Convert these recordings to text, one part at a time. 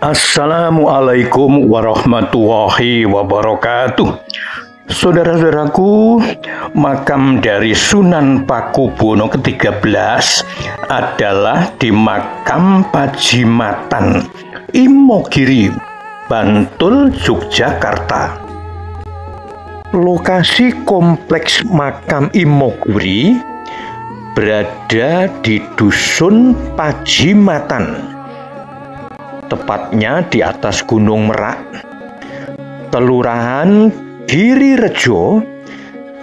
Assalamualaikum warahmatullahi wabarakatuh. Saudara-saudaraku, makam dari Sunan Pakubuwono ke-13 adalah di makam Pajimatan, Imogiri, Bantul, Yogyakarta. Lokasi kompleks makam Imogiri berada di Dusun Pajimatan, tepatnya di atas Gunung Merak, Kelurahan Girirejo,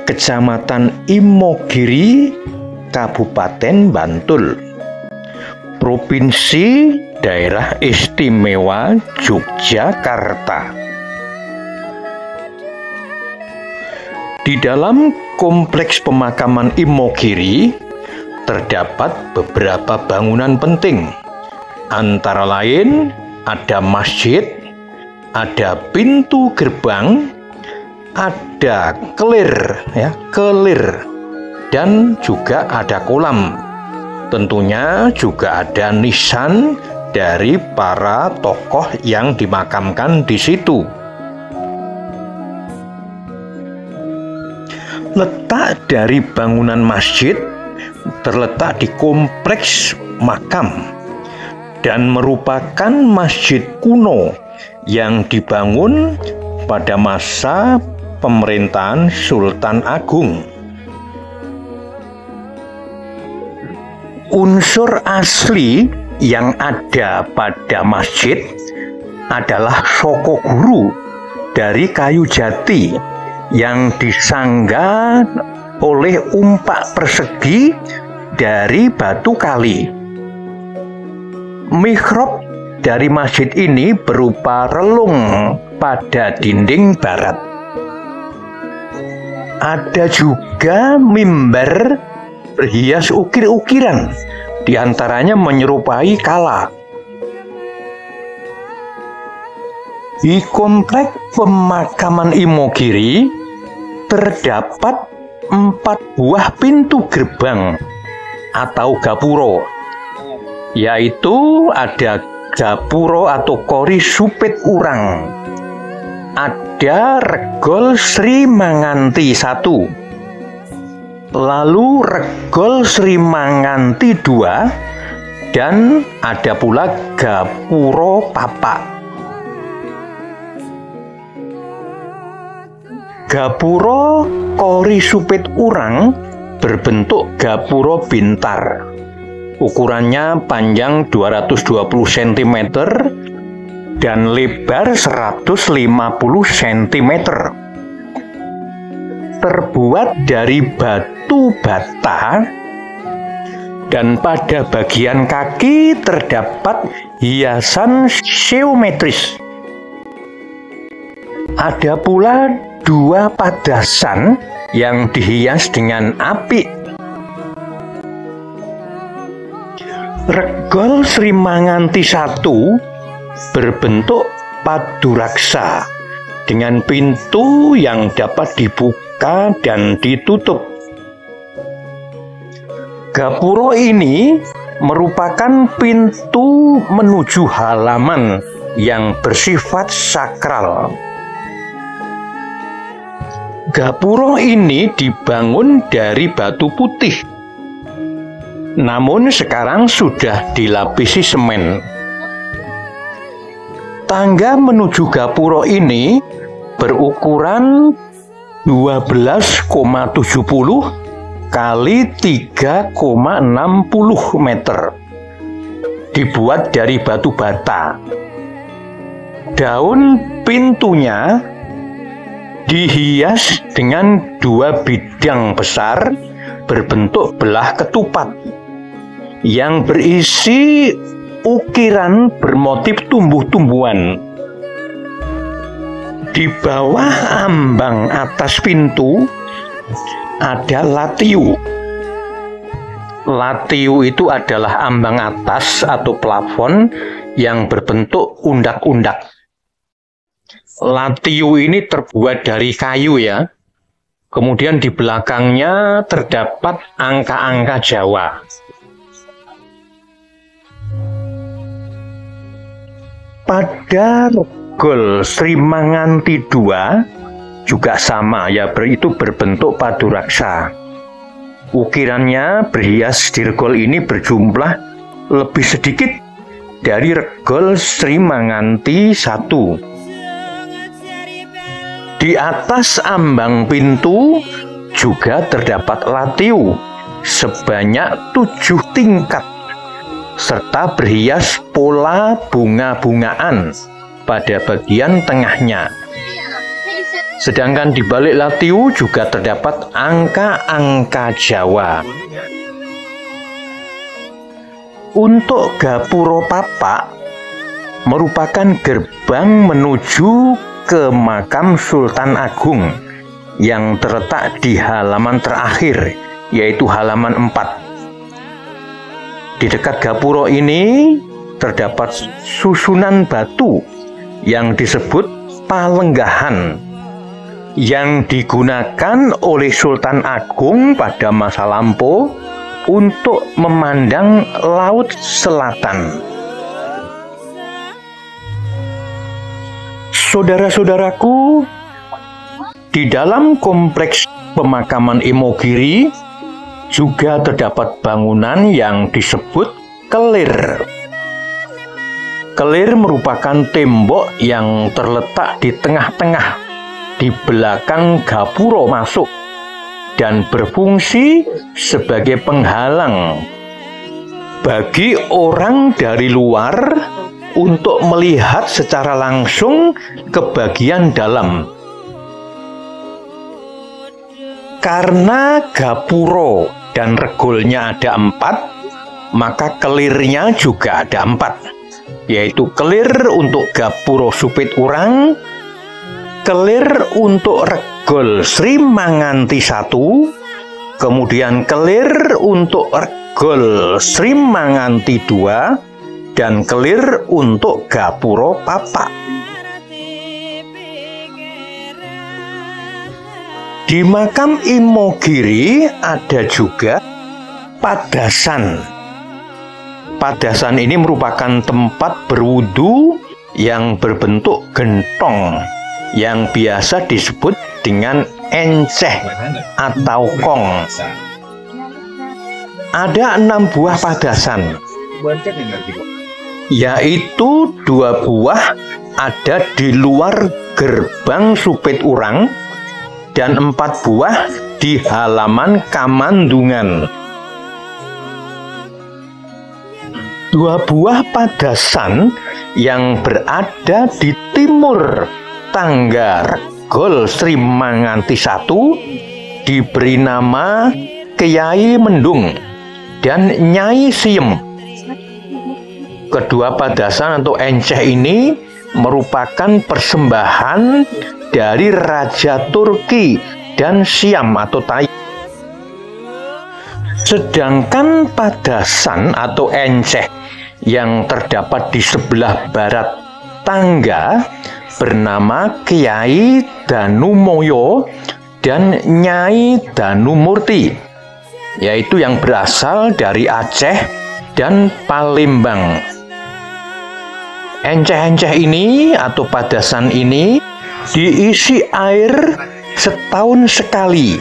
Kecamatan Imogiri, Kabupaten Bantul, Provinsi Daerah Istimewa Yogyakarta. Di dalam kompleks pemakaman Imogiri terdapat beberapa bangunan penting. Antara lain ada masjid, ada pintu gerbang, ada kelir, dan juga ada kolam. Tentunya juga ada nisan dari para tokoh yang dimakamkan di situ. Letak dari bangunan masjid terletak di kompleks makam dan merupakan masjid kuno yang dibangun pada masa pemerintahan Sultan Agung. Unsur asli yang ada pada masjid adalah soko guru dari kayu jati yang disangga oleh umpak persegi dari batu kali. Mihrab dari masjid ini berupa relung pada dinding barat. Ada juga mimbar berhias ukir-ukiran, diantaranya menyerupai kala. Di komplek pemakaman Imogiri terdapat 4 buah pintu gerbang atau gapuro, yaitu ada gapuro atau kori supit urang, ada regol Sri Manganti 1, lalu regol Sri Manganti 2, dan ada pula gapuro papa. Gapuro kori supit urang berbentuk gapuro bintar. Ukurannya panjang 220 cm dan lebar 150 cm. Terbuat dari batu bata dan pada bagian kaki terdapat hiasan geometris. Ada pula 2 padasan yang dihias dengan apik. Regol Sri Manganti 1 berbentuk paduraksa dengan pintu yang dapat dibuka dan ditutup. Gapuro ini merupakan pintu menuju halaman yang bersifat sakral. Gapuro ini dibangun dari batu putih, namun sekarang sudah dilapisi semen. Tangga menuju gapuro ini berukuran 12,70 kali 3,60 meter. Dibuat dari batu bata. Daun pintunya dihias dengan 2 bidang besar berbentuk belah ketupat yang berisi ukiran bermotif tumbuh-tumbuhan. Di bawah ambang atas pintu ada latiu. Latiu itu adalah ambang atas atau plafon yang berbentuk undak-undak. Latiu ini terbuat dari kayu ya. Kemudian di belakangnya terdapat angka-angka Jawa. Pada regol Sri Manganti II juga sama ya, itu berbentuk paduraksa. Ukirannya berhias di regol ini berjumlah lebih sedikit dari regol Sri Manganti I. Di atas ambang pintu juga terdapat latiu sebanyak 7 tingkat serta berhias pola bunga-bungaan pada bagian tengahnya. Sedangkan di balik latiu juga terdapat angka-angka Jawa. Untuk Gapuro Papak merupakan gerbang menuju ke makam Sultan Agung yang terletak di halaman terakhir, yaitu halaman 4. Di dekat gapuro ini terdapat susunan batu yang disebut palenggahan yang digunakan oleh Sultan Agung pada masa lampau untuk memandang laut selatan. Saudara-saudaraku, di dalam kompleks pemakaman Imogiri juga terdapat bangunan yang disebut kelir. Kelir merupakan tembok yang terletak di tengah-tengah di belakang gapuro masuk dan berfungsi sebagai penghalang bagi orang dari luar untuk melihat secara langsung ke bagian dalam. Karena gapuro dan regolnya ada 4, maka kelirnya juga ada 4, yaitu kelir untuk gapuro Supit Urang, kelir untuk regol Sri Manganti I, kemudian kelir untuk regol Sri Manganti II, dan kelir untuk Gapuro Papak. Di makam Imogiri ada juga padasan. Padasan ini merupakan tempat berwudu yang berbentuk gentong yang biasa disebut dengan enceh atau kong. Ada 6 buah padasan, yaitu 2 buah ada di luar gerbang Supit Urang dan 4 buah di halaman Kamandungan. 2 buah padasan yang berada di timur tangga regol Sri Manganti I diberi nama Kyai Mendung dan Nyai Siem. Kedua padasan atau enceh ini merupakan persembahan dari Raja Turki dan Siam atau Tai. Sedangkan padasan atau enceh yang terdapat di sebelah barat tangga bernama Kyai Danumoyo dan Nyai Danumurti, yaitu yang berasal dari Aceh dan Palembang. Enceh-enceh ini atau padasan ini diisi air setahun sekali,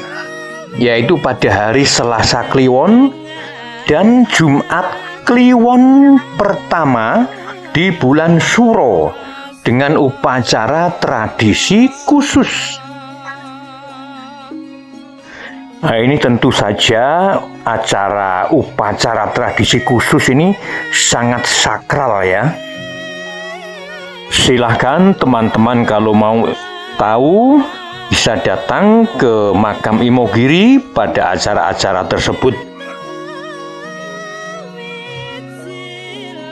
yaitu pada hari Selasa Kliwon dan Jumat Kliwon pertama di bulan Suro dengan upacara tradisi khusus. Nah, ini tentu saja upacara tradisi khusus ini sangat sakral ya. Silahkan teman-teman kalau mau tahu bisa datang ke makam Imogiri pada acara-acara tersebut.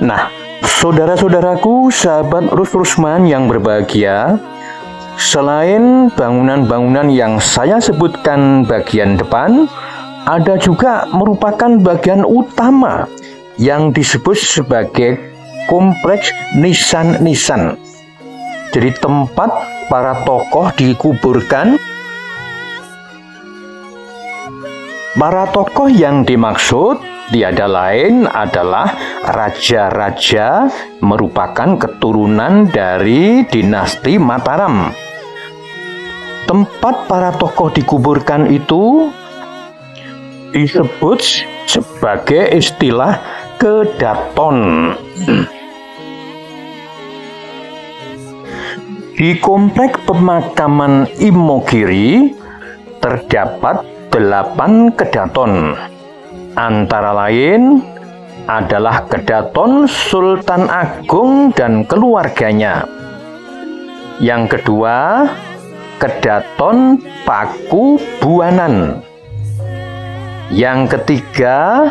Nah, saudara-saudaraku, sahabat Rusman yang berbahagia, selain bangunan-bangunan yang saya sebutkan bagian depan, ada juga merupakan bagian utama yang disebut sebagai kompleks nisan-nisan. Jadi tempat para tokoh dikuburkan. Para tokoh yang dimaksud tiada lain adalah raja-raja merupakan keturunan dari dinasti Mataram. Tempat para tokoh dikuburkan itu disebut sebagai istilah kedaton. Di komplek pemakaman Imogiri terdapat 8 kedaton. Antara lain adalah kedaton Sultan Agung dan keluarganya. Yang kedua, kedaton Paku Buanan. Yang ketiga,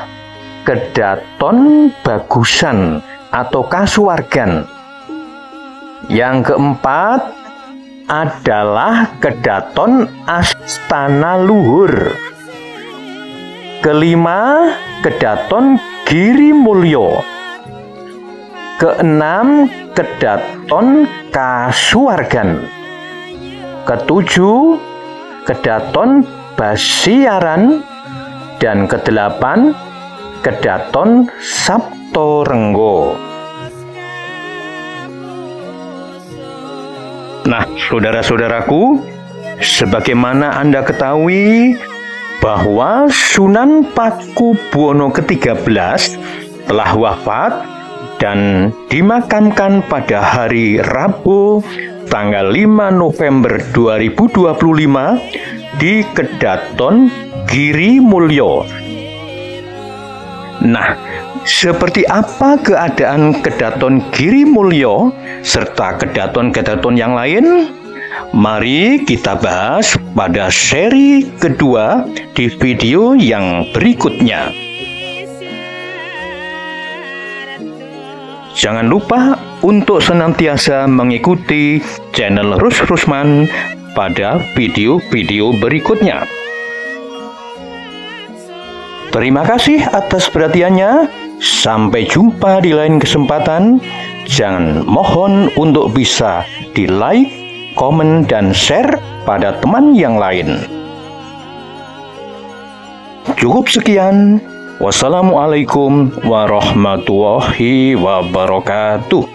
kedaton Bagusan atau Kasuwargan. Yang keempat adalah kedaton Astana Luhur. Kelima, kedaton Giri Mulyo. Keenam, kedaton Kasuwargan. Ketujuh, kedaton Basiaran. Dan kedelapan, kedaton Saptorenggo. Nah, saudara-saudaraku, sebagaimana Anda ketahui bahwa Sunan Pakubuwono ke-13 telah wafat dan dimakamkan pada hari Rabu tanggal 5 November 2025 di Kedaton Giri Mulyo. Nah, seperti apa keadaan Kedaton Giri Mulyo serta kedaton-kedaton yang lain? Mari kita bahas pada seri kedua di video yang berikutnya. Jangan lupa untuk senantiasa mengikuti channel Rus Rusman pada video-video berikutnya. Terima kasih atas perhatiannya. Sampai jumpa di lain kesempatan. Jangan mohon untuk bisa di like, komen, dan share pada teman yang lain. Cukup sekian. Wassalamualaikum warahmatullahi wabarakatuh.